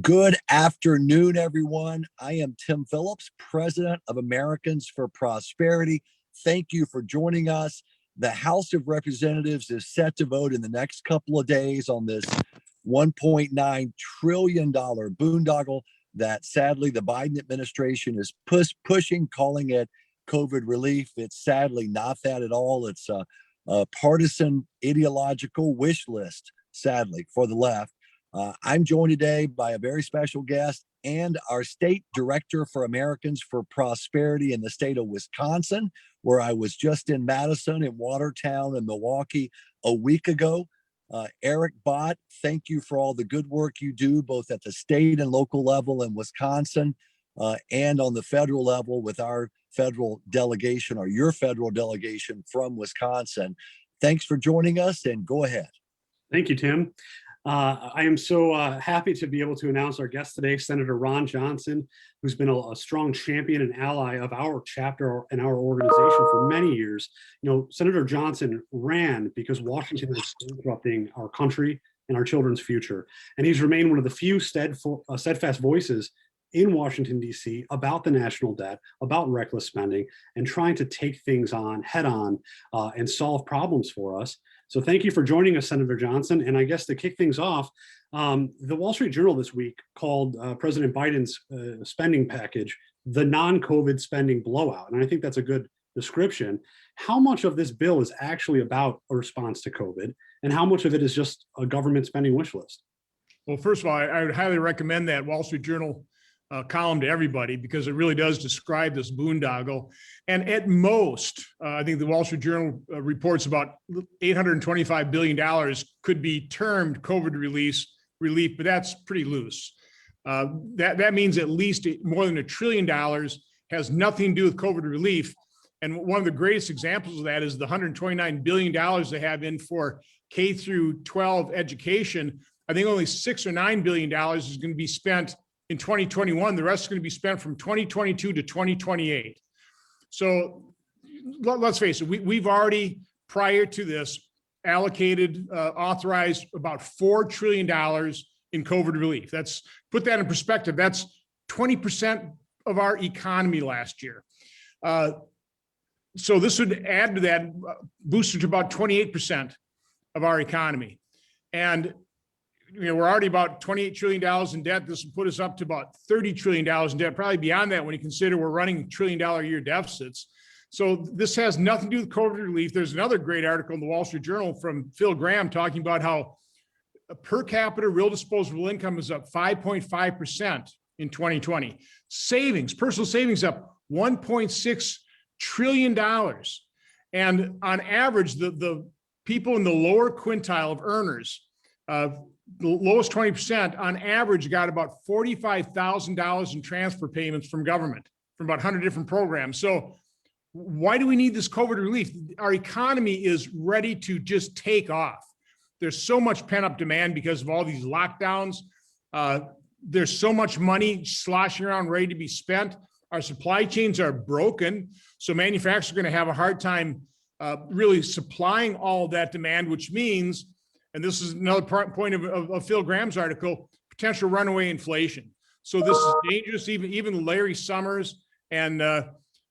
Good afternoon, everyone. I am Tim Phillips, President of Americans for Prosperity. Thank you for joining us. The House of Representatives is set to vote in the next couple of days on this $1.9 trillion boondoggle that sadly the Biden administration is pushing, calling it COVID relief. It's sadly not that at all. It's a partisan ideological wish list, sadly, for the left. I'm joined today by a very special guest and our state director for Americans for Prosperity in the state of Wisconsin, where I was just in Madison, in Watertown, and Milwaukee a week ago. Eric Bott, thank you for all the good work you do, both at the state and local level in Wisconsin and on the federal level with our federal delegation or your federal delegation from Wisconsin. Thanks for joining us, and go ahead. Thank you, Tim. I am so happy to be able to announce our guest today, Senator Ron Johnson, who's been a strong champion and ally of our chapter and our organization for many years. You know, Senator Johnson ran because Washington is disrupting our country and our children's future. And he's remained one of the few steadfast voices in Washington, D.C. about the national debt, about reckless spending, and trying to take things on head on and solve problems for us. So thank you for joining us, Senator Johnson. And I guess to kick things off, the Wall Street Journal this week called President Biden's spending package the non-COVID spending blowout. And I think that's a good description. How much of this bill is actually about a response to COVID, and how much of it is just a government spending wish list? Well, first of all, I would highly recommend that Wall Street Journal column to everybody, because it really does describe this boondoggle. And at most, I think the Wall Street Journal reports about $825 billion could be termed COVID relief, but that's pretty loose. That means at least more than $1 trillion has nothing to do with COVID relief. And one of the greatest examples of that is the $129 billion they have in for K through 12 education. I think only $6 or $9 billion is going to be spent in 2021. The rest is going to be spent from 2022 to 2028. So let's face it, we've already, prior to this, allocated, authorized about $4 trillion in COVID relief. That's, put that in perspective, that's 20% of our economy last year. So this would add to that, boost it to about 28% of our economy. And you know, we're already about $28 trillion in debt. This will put us up to about $30 trillion in debt, probably beyond that when you consider we're running $1 trillion a year deficits. So this has nothing to do with COVID relief. There's another great article in the Wall Street Journal from Phil Graham talking about how per capita real disposable income is up 5.5% in 2020. Savings, personal savings up $1.6 trillion. And on average, the people in the lower quintile of earners, the lowest 20% on average got about $45,000 in transfer payments from government, from about 100 different programs. So why do we need this COVID relief? Our economy is ready to just take off. There's so much pent-up demand because of all these lockdowns. There's so much money sloshing around ready to be spent. Our supply chains are broken. So manufacturers are going to have a hard time really supplying all of that demand, which means, and this is another point of Phil Graham's article, potential runaway inflation. So this is dangerous. Even Larry Summers and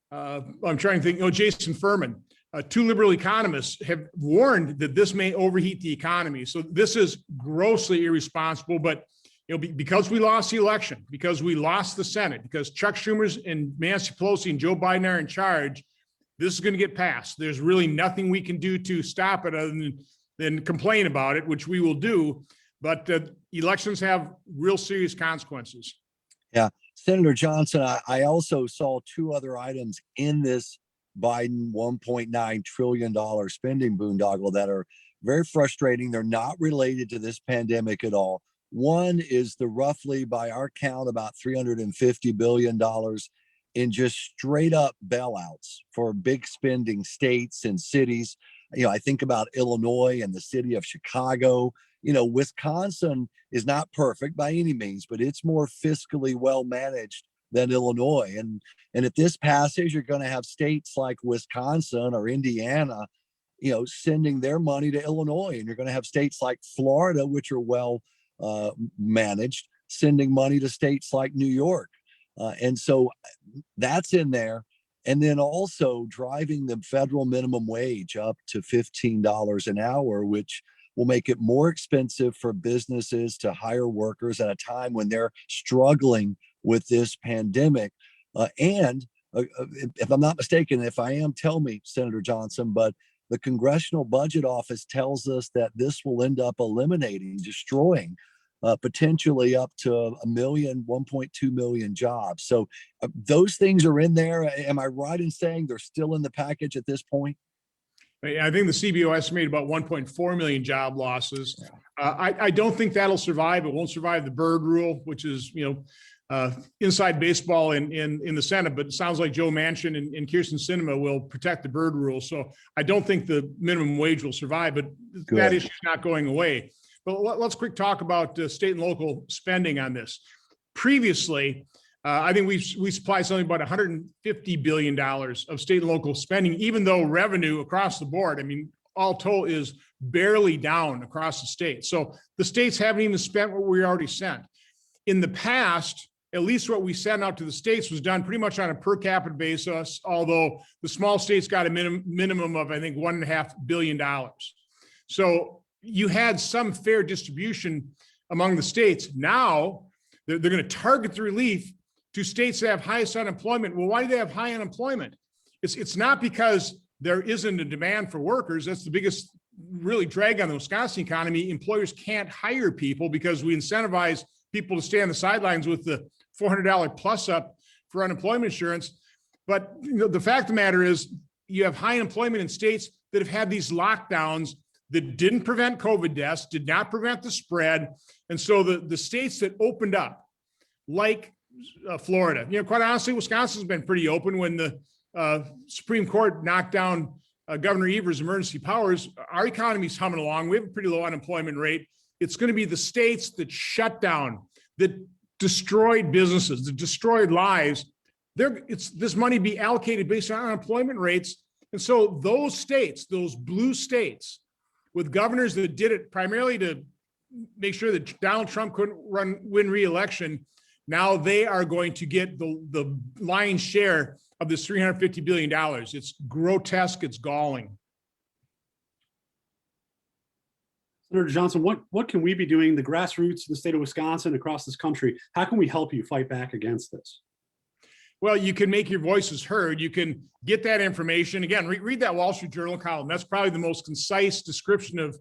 I'm trying to think, Jason Furman, two liberal economists have warned that this may overheat the economy. So this is grossly irresponsible, but because we lost the election, because we lost the Senate, because Chuck Schumer's and Nancy Pelosi and Joe Biden are in charge, this is going to get passed. There's really nothing we can do to stop it other than complain about it, which we will do, but elections have real serious consequences. Yeah, Senator Johnson, I also saw two other items in this Biden $1.9 trillion spending boondoggle that are very frustrating. They're not related to this pandemic at all. One is the roughly, by our count, about $350 billion in just straight up bailouts for big spending states and cities. I think about Illinois and the city of Chicago. Wisconsin is not perfect by any means, but it's more fiscally well managed than Illinois. And at this passage, you're going to have states like Wisconsin or Indiana, sending their money to Illinois. And you're going to have states like Florida, which are well managed, sending money to states like New York. And so that's in there. And then also driving the federal minimum wage up to $15 an hour, which will make it more expensive for businesses to hire workers at a time when they're struggling with this pandemic. And if I'm not mistaken, if I am, tell me, Senator Johnson, but the Congressional Budget Office tells us that this will end up eliminating, destroying potentially up to 1.2 million jobs. So those things are in there. Am I right in saying they're still in the package at this point? I think the CBO estimated about 1.4 million job losses. I don't think that'll survive. It won't survive the Byrd rule, which is, inside baseball in the Senate, but it sounds like Joe Manchin and Kyrsten Sinema will protect the Byrd rule. So I don't think the minimum wage will survive, but that issue is not going away. But let's quick talk about state and local spending on this. Previously, I think we supply something about $150 billion of state and local spending, even though revenue across the board, all told, is barely down across the state. So the states haven't even spent what we already sent. In the past, at least what we sent out to the states was done pretty much on a per capita basis, although the small states got a minimum of, I think, $1.5 billion. So you had some fair distribution among the states. Now they're going to target the relief to states that have highest unemployment. Well, why do they have high unemployment? It's not because there isn't a demand for workers. That's the biggest really drag on the Wisconsin economy. Employers can't hire people because we incentivize people to stay on the sidelines with the $400 plus up for unemployment insurance. But the fact of the matter is you have high unemployment in states that have had these lockdowns that didn't prevent COVID deaths, did not prevent the spread. And so the states that opened up, like Florida, quite honestly, Wisconsin's been pretty open. When the Supreme Court knocked down Governor Evers' emergency powers, our economy's humming along. We have a pretty low unemployment rate. It's going to be the states that shut down, that destroyed businesses, that destroyed lives. This money be allocated based on unemployment rates. And so those states, those blue states, with governors that did it primarily to make sure that Donald Trump couldn't win re-election, now they are going to get the lion's share of this $350 billion. It's grotesque, it's galling. Senator Johnson, what can we be doing, the grassroots in the state of Wisconsin, across this country? How can we help you fight back against this? Well, you can make your voices heard. You can get that information. Again, read that Wall Street Journal column. That's probably the most concise description of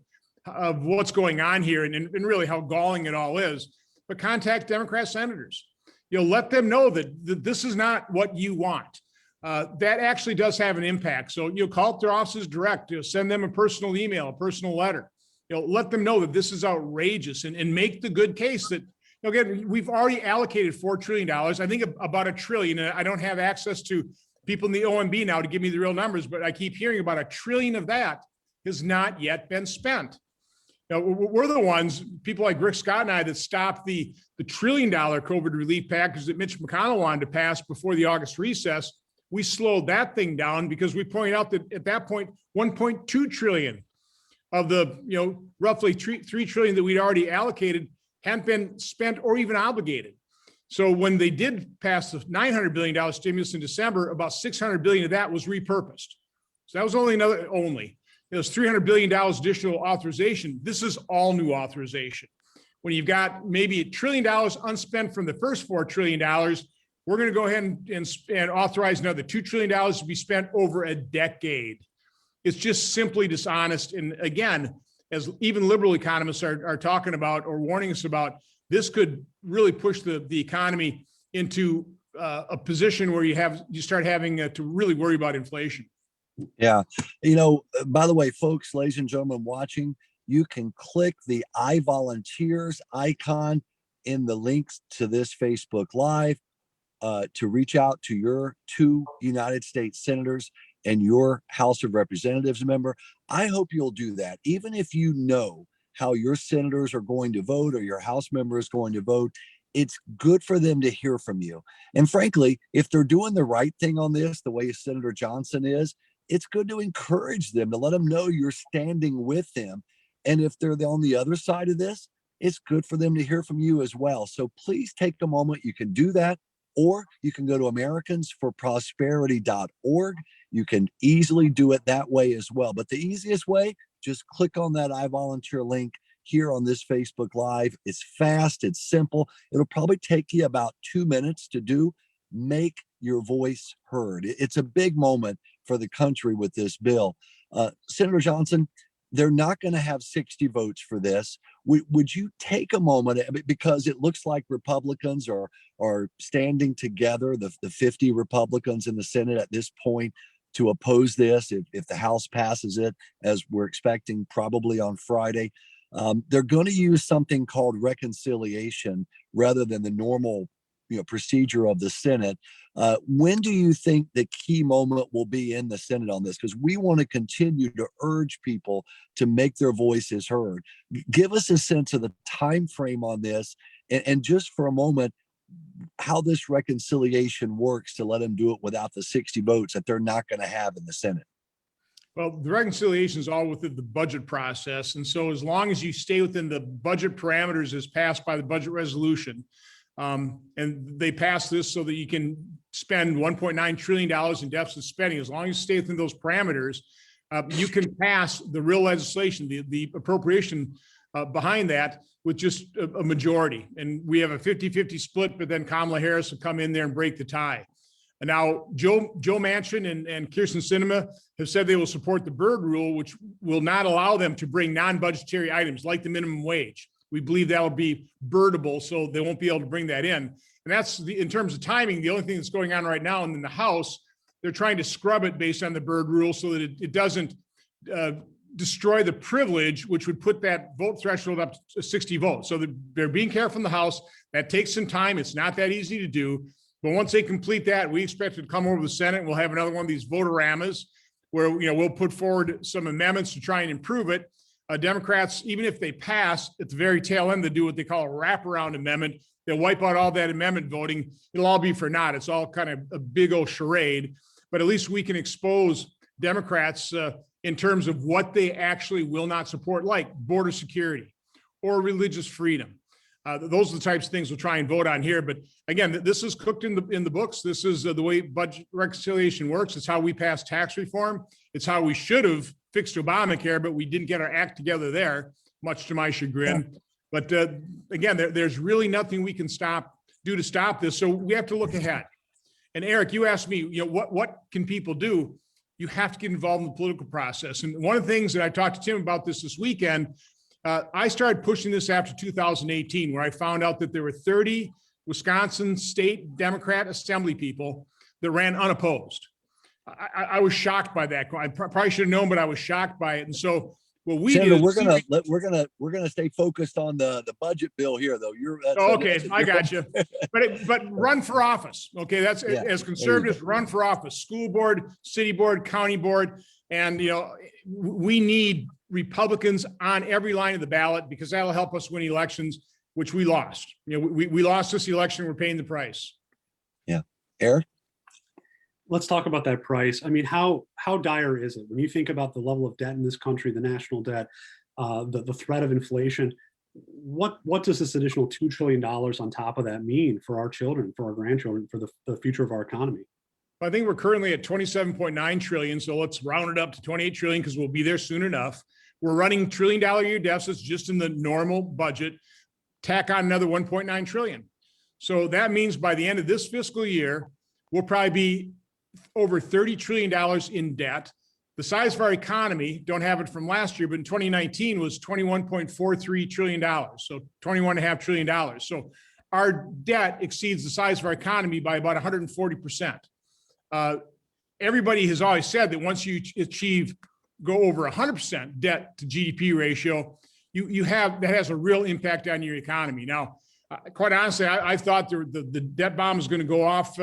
what's going on here and really how galling it all is. But contact Democrat senators. Let them know that this is not what you want. That actually does have an impact. So call up their offices direct. Send them a personal email, a personal letter. Let them know that this is outrageous and make the good case that, again, we've already allocated $4 trillion. I think about $1 trillion. And I don't have access to people in the OMB now to give me the real numbers, but I keep hearing about $1 trillion of that has not yet been spent. We're the ones, people like Rick Scott and I, that stopped the $1 trillion COVID relief package that Mitch McConnell wanted to pass before the August recess. We slowed that thing down because we pointed out that at that point, 1.2 trillion of the roughly 3 trillion that we'd already allocated hadn't been spent or even obligated. So when they did pass the $900 billion stimulus in December, about $600 billion of that was repurposed. So that was it was $300 billion additional authorization. This is all new authorization. When you've got maybe $1 trillion unspent from the first $4 trillion, we're going to go ahead and authorize another $2 trillion to be spent over a decade. It's just simply dishonest. And again, as even liberal economists are talking about or warning us about, this could really push the economy into a position where you start having to really worry about inflation. Yeah. By the way, folks, ladies and gentlemen watching, you can click the I Volunteers icon in the links to this Facebook Live to reach out to your 2 United States senators and your House of Representatives member. I hope you'll do that. Even if you know how your senators are going to vote or your House member is going to vote, it's good for them to hear from you. And frankly, if they're doing the right thing on this, the way Senator Johnson is, it's good to encourage them, to let them know you're standing with them. And if they're on the other side of this, it's good for them to hear from you as well. So please take a moment. You can do that, or you can go to americansforprosperity.org. You can easily do it that way as well. But the easiest way, just click on that I volunteer link here on this Facebook Live. It's fast, it's simple. It'll probably take you about 2 minutes to do. Make your voice heard. It's a big moment for the country with this bill. Senator Johnson, they're not going to have 60 votes for this. Would you take a moment, because it looks like Republicans are standing together, the 50 Republicans in the Senate at this point, to oppose this if the House passes it, as we're expecting probably on Friday. They're going to use something called reconciliation rather than the normal procedure of the Senate. When do you think the key moment will be in the Senate on this? Because we want to continue to urge people to make their voices heard. Give us a sense of the time frame on this, and just for a moment, how this reconciliation works to let them do it without the 60 votes that they're not going to have in the Senate. Well, the reconciliation is all within the budget process. And so as long as you stay within the budget parameters as passed by the budget resolution, and they pass this so that you can spend $1.9 trillion in deficit spending, as long as you stay within those parameters, you can pass the real legislation, the appropriation behind that with just a majority. And we have a 50-50 split, but then Kamala Harris will come in there and break the tie. And now Joe Manchin and Kyrsten Sinema have said they will support the Byrd rule, which will not allow them to bring non-budgetary items like the minimum wage. We believe that will be birdable, so they won't be able to bring that in. And that's in terms of timing, the only thing that's going on right now. And in the House, they're trying to scrub it based on the Byrd rule so that it doesn't destroy the privilege, which would put that vote threshold up to 60 votes. So they're being careful in the House. That takes some time. It's not that easy to do. But once they complete that, we expect it to come over to the Senate. We'll have another one of these vote-a-ramas where we'll put forward some amendments to try and improve it. Democrats, even if they pass at the very tail end, they do what they call a wraparound amendment. They'll wipe out all that amendment voting. It'll all be for naught. It's all kind of a big old charade. But at least we can expose Democrats in terms of what they actually will not support, like border security or religious freedom. Those are the types of things we'll try and vote on here. But again, this is cooked in the books. This is the way budget reconciliation works. It's how we pass tax reform. It's how we should have fixed Obamacare, but we didn't get our act together there, much to my chagrin. But again, there's really nothing we can do to stop this. So we have to look ahead. And Eric, you asked me, what can people do? You have to get involved in the political process. And one of the things that I talked to Tim about this weekend, I started pushing this after 2018, where I found out that there were 30 Wisconsin state Democrat assembly people that ran unopposed. I was shocked by that. I probably should have known, but I was shocked by it. And so what we Senator, did, we're gonna stay focused on the budget bill here, though. Okay, I got you. But run for office. Okay, that's as conservatives, run for office. School board, city board, county board, and we need Republicans on every line of the ballot, because that'll help us win elections, which we lost. We lost this election. We're paying the price. Yeah, Eric. Let's talk about that price. I mean, how dire is it when you think about the level of debt in this country, the national debt, the threat of inflation? What does this additional $2 trillion on top of that mean for our children, for our grandchildren, for the future of our economy? I think we're currently at 27.9 trillion. So let's round it up to 28 trillion, because we'll be there soon enough. We're running $1 trillion a year deficits just in the normal budget. Tack on another 1.9 trillion. So that means by the end of this fiscal year, we'll probably be over $30 trillion in debt. The size of our economy, don't have it from last year, but in 2019 was $21.43 trillion. So $21.5 trillion. So our debt exceeds the size of our economy by about 140%. Everybody has always said that once you go over 100% debt to GDP ratio, that has a real impact on your economy. Now, quite honestly, I thought the debt bomb is going to go off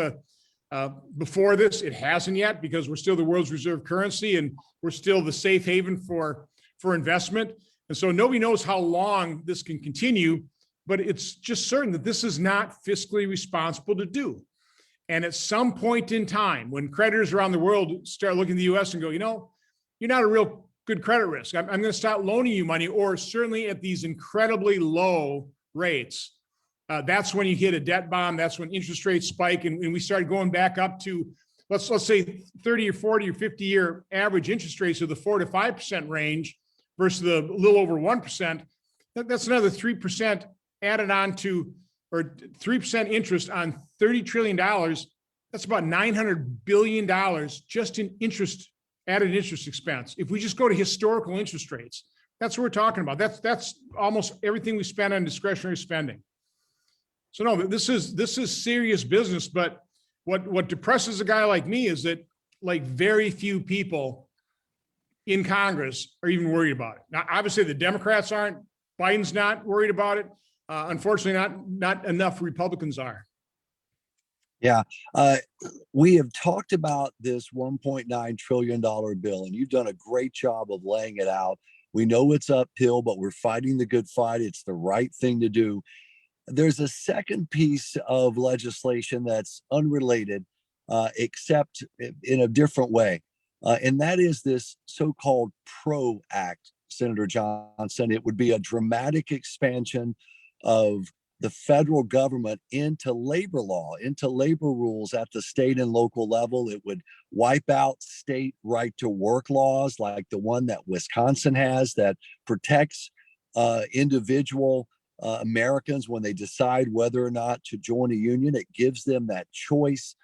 before this. It hasn't yet, because we're still the world's reserve currency and we're still the safe haven for investment. And so nobody knows how long this can continue, but it's just certain that this is not fiscally responsible to do. And at some point in time, when creditors around the world start looking at the US and go, you're not a real good credit risk. I'm going to stop loaning you money, or certainly at these incredibly low rates. That's when you hit a debt bomb. That's when interest rates spike, and we started going back up to, let's say 30 or 40 or 50-year average interest rates of the 4 to 5% range versus the little over 1%. That's another 3% added on to, or 3% interest on $30 trillion. That's about $900 billion just in interest, added interest expense. If we just go to historical interest rates, that's what we're talking about. That's almost everything we spend on discretionary spending. So no, this is serious business. But what depresses a guy like me is that, like, very few people in Congress are even worried about it. Now, obviously the Democrats aren't, Biden's not worried about it. Unfortunately, not enough Republicans are. Yeah, we have talked about this $1.9 trillion bill, and you've done a great job of laying it out. We know it's uphill, but we're fighting the good fight. It's the right thing to do. There's a second piece of legislation that's unrelated, except in a different way. And that is this so-called PRO Act, Senator Johnson. It would be a dramatic expansion of the federal government into labor law, into labor rules at the state and local level. It would wipe out state right to work laws like the one that Wisconsin has that protects individual Americans when they decide whether or not to join a union. It gives them that choice.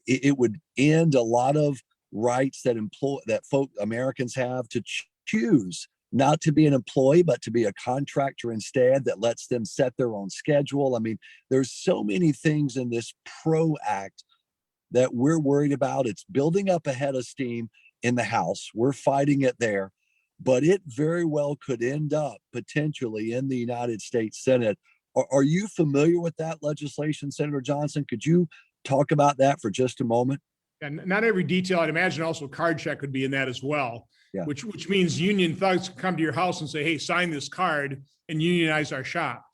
It would end a lot of rights that Americans have to choose not to be an employee, but to be a contractor instead, that lets them set their own schedule. I mean, there's so many things in this PRO Act that we're worried about. It's building up a head of steam in the House. We're fighting it there, but it very well could end up potentially in the United States Senate. Are you familiar with that legislation, Senator Johnson? Could you talk about that for just a moment? And not every detail. I'd imagine also card check could be in that as well. Yeah. Which means union thugs come to your house and say, hey, sign this card and unionize our shop.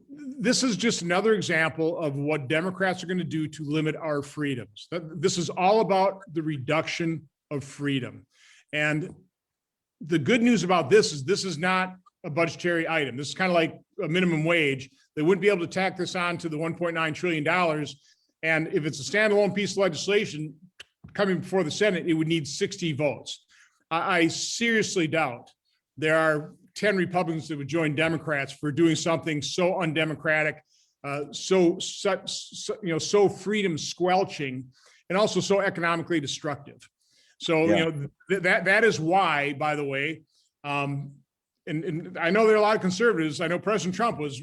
This is just another example of what Democrats are going to do to limit our freedoms. This is all about the reduction of freedom. And the good news about this is not a budgetary item. This is kind of like a minimum wage. They wouldn't be able to tack this on to the $1.9 trillion. And if it's a standalone piece of legislation coming before the Senate, it would need 60 votes. I seriously doubt there are 10 Republicans that would join Democrats for doing something so undemocratic, so freedom squelching, and also so economically destructive. So, Yeah. That is why, by the way, and I know there are a lot of conservatives. I know President Trump was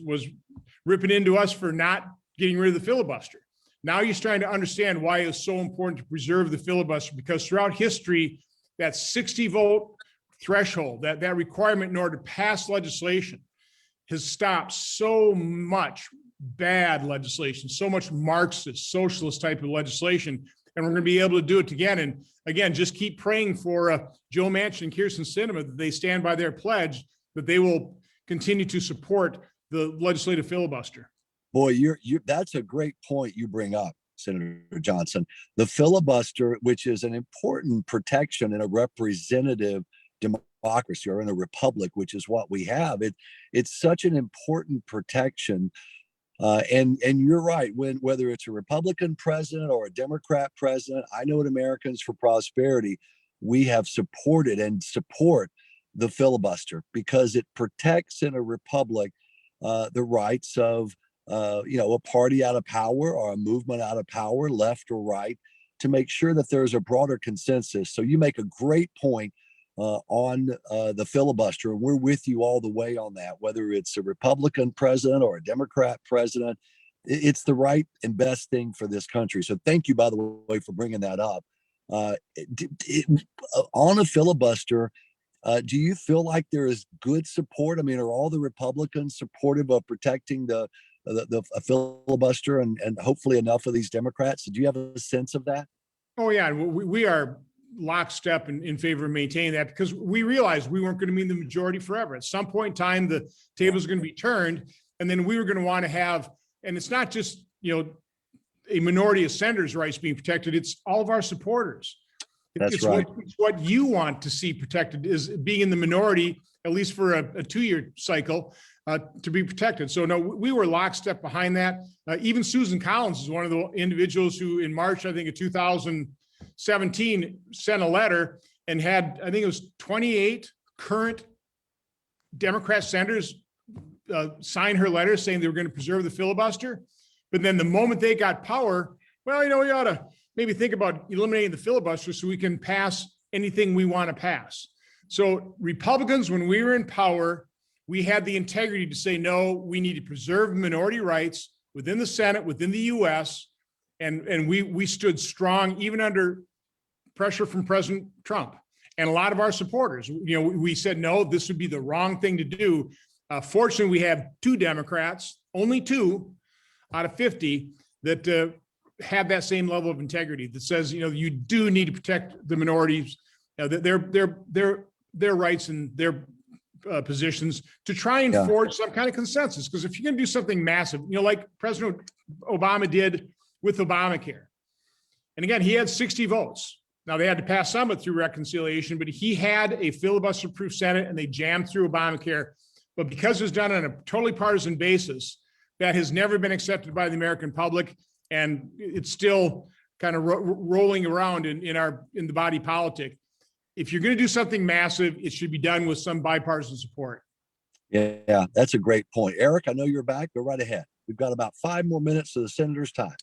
ripping into us for not getting rid of the filibuster. Now he's trying to understand why it's so important to preserve the filibuster, because throughout history, that 60 vote threshold, that requirement in order to pass legislation, has stopped so much bad legislation, so much Marxist, socialist type of legislation. And we're going to be able to do it again. And again, just keep praying for Joe Manchin and Kyrsten Sinema that they stand by their pledge, that they will continue to support the legislative filibuster. Boy, that's a great point you bring up, Senator Johnson. The filibuster, which is an important protection in a representative democracy or in a republic, which is what we have, it's such an important protection. And you're right, whether it's a Republican president or a Democrat president, I know at Americans for Prosperity, we have supported and support the filibuster because it protects in a republic the rights of a party out of power or a movement out of power, left or right, to make sure that there's a broader consensus. So you make a great point on the filibuster, and we're with you all the way on that, whether it's a Republican president or a Democrat president. It's the right and best thing for this country. So thank you, by the way, for bringing that up. On a filibuster, do you feel like there is good support? I mean, are all the Republicans supportive of protecting the filibuster and hopefully enough of these Democrats? Do you have a sense of that? Oh, yeah. We are lockstep in favor of maintaining that, because we realized we weren't going to be in the majority forever. At some point in time, the tables are going to be turned, and then we were going to want to have, and it's not just, a minority of senators' rights being protected, it's all of our supporters. That's It's right. it's what you want to see protected, is being in the minority, at least for a 2-year cycle, to be protected. So no, we were lockstep behind that. Even Susan Collins is one of the individuals who in March, I think of 2017, sent a letter and had, I think it was 28 current Democrat senators sign her letter saying they were going to preserve the filibuster. But then the moment they got power, well, we ought to maybe think about eliminating the filibuster so we can pass anything we want to pass. So Republicans, when we were in power, we had the integrity to say, no, we need to preserve minority rights within the Senate, within the US. And we stood strong, even under pressure from President Trump. And a lot of our supporters, we said, no, this would be the wrong thing to do. Fortunately, we have 2 Democrats, only 2 out of 50, that have that same level of integrity that says, you do need to protect the minorities, their rights and their positions, to try and forge some kind of consensus. Because if you're going to do something massive, like President Obama did with Obamacare, and again, he had 60 votes. Now they had to pass some of it through reconciliation, but he had a filibuster-proof Senate and they jammed through Obamacare. But because it was done on a totally partisan basis, that has never been accepted by the American public, and it's still kind of rolling around in the body politic. If you're going to do something massive, it should be done with some bipartisan support. Yeah, that's a great point. Eric, I know you're back. Go right ahead. We've got about 5 more minutes to the senator's time.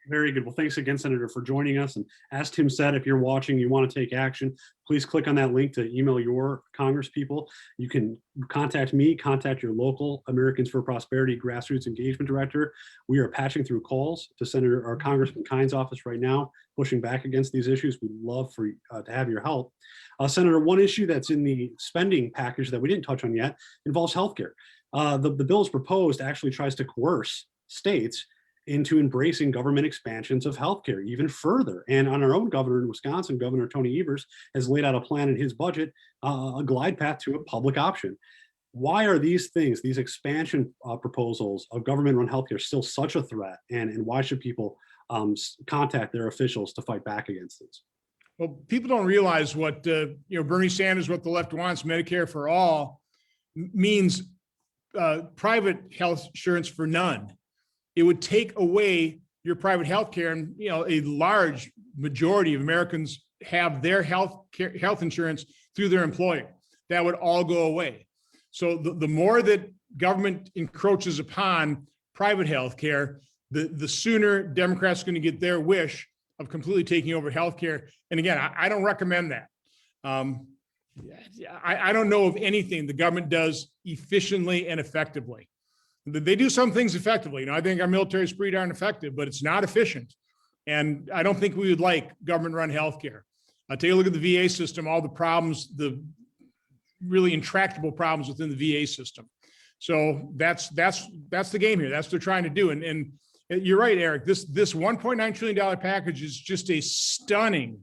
Very good. Well, thanks again, Senator, for joining us. And as Tim said, if you're watching, you want to take action, please click on that link to email your congresspeople. You can contact me, contact your local Americans for Prosperity Grassroots Engagement Director. We are patching through calls to Congressman Kine's office right now, pushing back against these issues. We'd love for to have your help. Senator, one issue that's in the spending package that we didn't touch on yet involves healthcare. The bill as proposed actually tries to coerce states into embracing government expansions of healthcare even further. And on our own governor in Wisconsin, Governor Tony Evers, has laid out a plan in his budget, a glide path to a public option. Why are these things, these expansion proposals of government-run healthcare, still such a threat? And why should people contact their officials to fight back against this? Well, people don't realize what, Bernie Sanders, what the left wants, Medicare for all, means private health insurance for none. It would take away your private health care, and a large majority of Americans have their health insurance through their employer. That would all go away. So the more that government encroaches upon private health care, the sooner Democrats are going to get their wish of completely taking over health care. And again, I don't recommend that. I don't know of anything the government does efficiently and effectively. They do some things effectively. I think our military is pretty darn effective, but it's not efficient. And I don't think we would like government-run healthcare. Take a look at the VA system, all the problems, the really intractable problems within the VA system. So that's the game here. That's what they're trying to do. And you're right, Eric, this $1.9 trillion package is just a stunning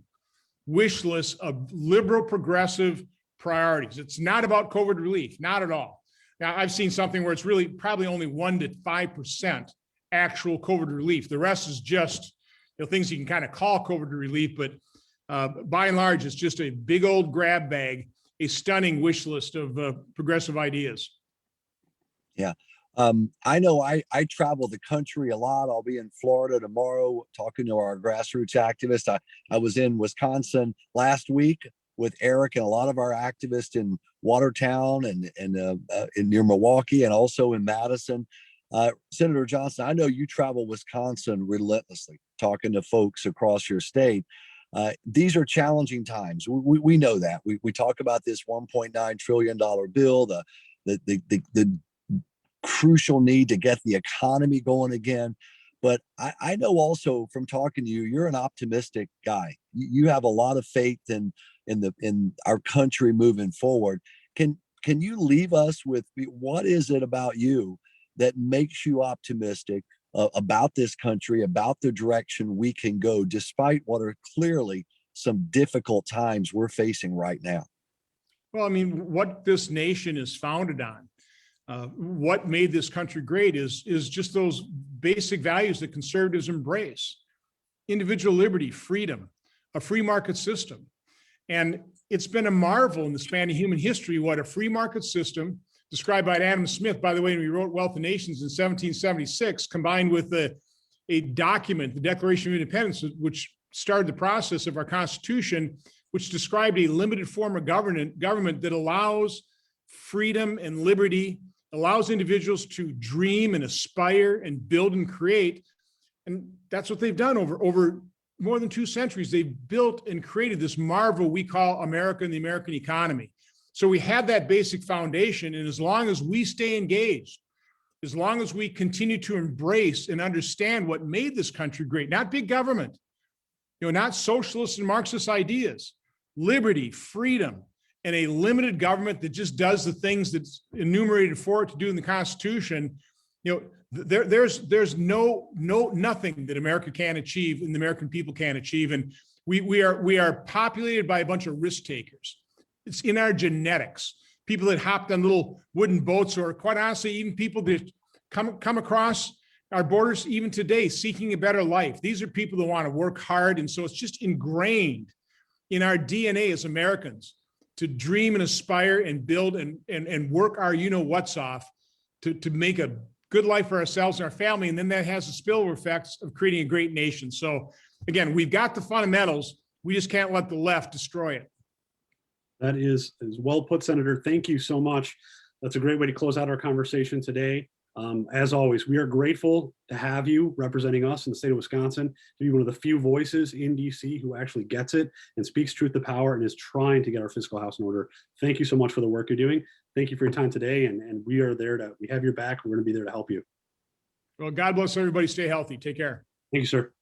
wish list of liberal progressive priorities. It's not about COVID relief, not at all. Now, I've seen something where it's really probably only 1 to 5% actual COVID relief. The rest is just things you can kind of call COVID relief, but by and large, it's just a big old grab bag, a stunning wish list of progressive ideas. Yeah. I know I travel the country a lot. I'll be in Florida tomorrow talking to our grassroots activists. I was in Wisconsin last week with Eric and a lot of our activists in Watertown and in near Milwaukee and also in Madison. Senator Johnson, I know you travel Wisconsin relentlessly, talking to folks across your state. These are challenging times. We know that. We talk about this $1.9 trillion bill, the crucial need to get the economy going again. But I know also from talking to you, you're an optimistic guy. You have a lot of faith in our country moving forward. Can you leave us with what is it about you that makes you optimistic about this country, about the direction we can go, despite what are clearly some difficult times we're facing right now? Well, I mean, what this nation is founded on, what made this country great is just those basic values that conservatives embrace: individual liberty, freedom, a free market system. And it's been a marvel in the span of human history what a free market system described by Adam Smith, by the way, when he wrote Wealth of Nations in 1776, combined with a document, the Declaration of Independence, which started the process of our Constitution, which described a limited form of government that allows freedom and liberty, allows individuals to dream and aspire and build and create. And that's what they've done over more than 2 centuries. They've built and created this marvel we call America and the American economy. So we have that basic foundation. And as long as we stay engaged, as long as we continue to embrace and understand what made this country great, not big government, not socialist and Marxist ideas, liberty, freedom, and a limited government that just does the things that's enumerated for it to do in the Constitution, there's nothing that America can achieve and the American people can achieve. And we are populated by a bunch of risk takers. It's in our genetics. People that hopped on little wooden boats, or quite honestly, even people that come across our borders even today seeking a better life. These are people that want to work hard. And so it's just ingrained in our DNA as Americans to dream and aspire and build and work our what's off to make a good life for ourselves and our family. And then that has the spillover effects of creating a great nation. So again, we've got the fundamentals. We just can't let the left destroy it. That is well put, Senator. Thank you so much. That's a great way to close out our conversation today. As always, we are grateful to have you representing us in the state of Wisconsin, to be one of the few voices in DC who actually gets it and speaks truth to power and is trying to get our fiscal house in order. Thank you so much for the work you're doing. Thank you for your time today. And we are there we have your back. We're going to be there to help you. Well, God bless everybody. Stay healthy. Take care. Thank you, sir.